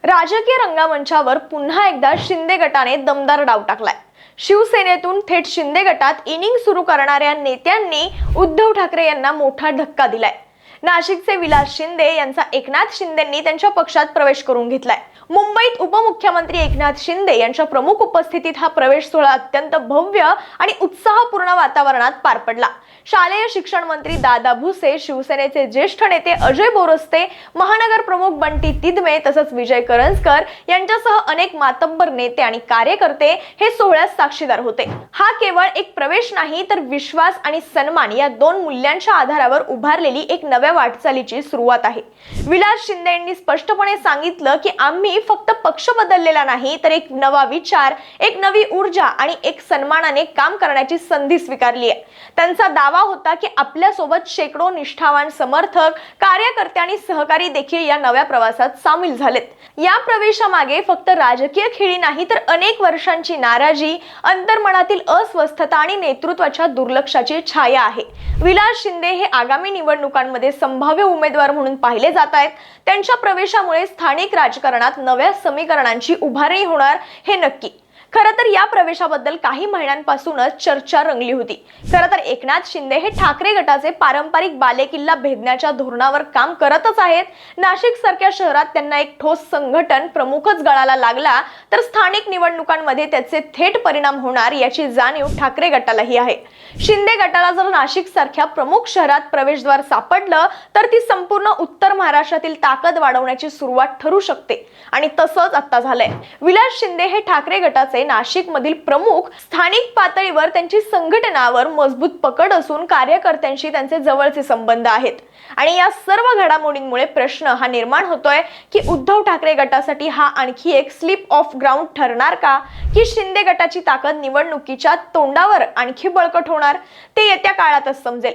राजकीय रंगमंचावर पुन्हा एकदा शिंदे गटाने दमदार डाव टाकलाय। शिवसेनेतून थेट शिंदे गटात इनिंग सुरू करणाऱ्या नेत्यांनी उद्धव ठाकरे यांना मोठा धक्का दिलाय। नाशिकचे विलास शिंदे यांचा एकनाथ शिंदेंनी त्यांच्या पक्षात प्रवेश करून घेतलाय। मुंबईत उपमुख्यमंत्री एकनाथ शिंदे यांच्या प्रमुख उपस्थितीत हा प्रवेश सोहळा अत्यंत भव्य आणि उत्साहपूर्ण वातावरणात पार पडला। शालेय शिक्षण मंत्री दादा भुसे, शिवसेनेचे ज्येष्ठ नेते अजय बोरस्ते, महानगर प्रमुख बंटी तिदमे तसंच विजय करंजकर यांच्यासह अनेक मातब्बर नेते आणि कार्यकर्ते हे सोहळ्यात साक्षीदार होते। हा केवळ एक प्रवेश नाही तर विश्वास आणि सन्मान या दोन मूल्यांच्या आधारावर उभारलेली एक नव्या वाटचालीची सुरुवात आहे। विलास शिंदे यांनी स्पष्टपणे सांगितलं की आम्ही फक्त पक्ष बदललेला नाही तर एक नवा विचार, एक नवी ऊर्जा आणि एक सन्मानाने काम करण्याची संधी स्वीकारली आहे। त्यांचा दावा होता की आपल्या सोबत शेकडो निष्ठावान समर्थक, कार्यकर्ते आणि सहकारी देखील या नव्या प्रवासात सामील झालेत। या प्रवेशामागे फक्त राजकीय खेळी नाही तर अनेक वर्षांची नाराजी, अंतर्मनातील अस्वस्थता आणि नेतृत्वाच्या दुर्लक्षाची छाया आहे। विलास शिंदे हे आगामी निवडणुकांमध्ये संभाव्य उमेदवार म्हणून पाहिले जात आहेत। त्यांच्या प्रवेशामुळे स्थानिक राजकारणात नव्या समीकरणांची उभारणी होणार हे नक्की। खरं तर या प्रवेशाबद्दल काही महिन्यांपासूनच चर्चा रंगली होती। खरं तर एकनाथ शिंदे हे ठाकरे गटाचे पारंपरिक बालेकिल्ला भेदण्याच्या धोरणावर काम करतच आहेत। नाशिक सारख्या शहरात त्यांना एक ठोस संघटन प्रमुखच गळाला लागला तर स्थानिक निवडणुकांमध्ये त्याचे थेट परिणाम होणार याची जाणीव ठाकरे गटालाही आहे। शिंदे गटाला जर नाशिक सारख्या प्रमुख शहरात प्रवेशद्वार सापडलं तर ती संपूर्ण उत्तर महाराष्ट्रातील ताकद वाढवण्याची सुरुवात ठरू शकते आणि तसंच आता झालंय। विलास शिंदे हे ठाकरे गटाचे नाशिक मधील प्रमुख, स्थानिक पातळीवर त्यांची संघटनावर मजबूत पकड असून कार्यकर्त्यांशी त्यांचे जवळचे संबंध आहेत। आणि या सर्व घडामोडींमुळे प्रश्न हा निर्माण होतोय की उद्धव ठाकरे गटासाठी हा आणखी एक स्लिप ऑफ ग्राउंड ठरणार का, की शिंदे गटाची ताकद निवडणुकीच्या तोंडावर आणखी बळकट होणार? ते येत्या काळातच समजेल।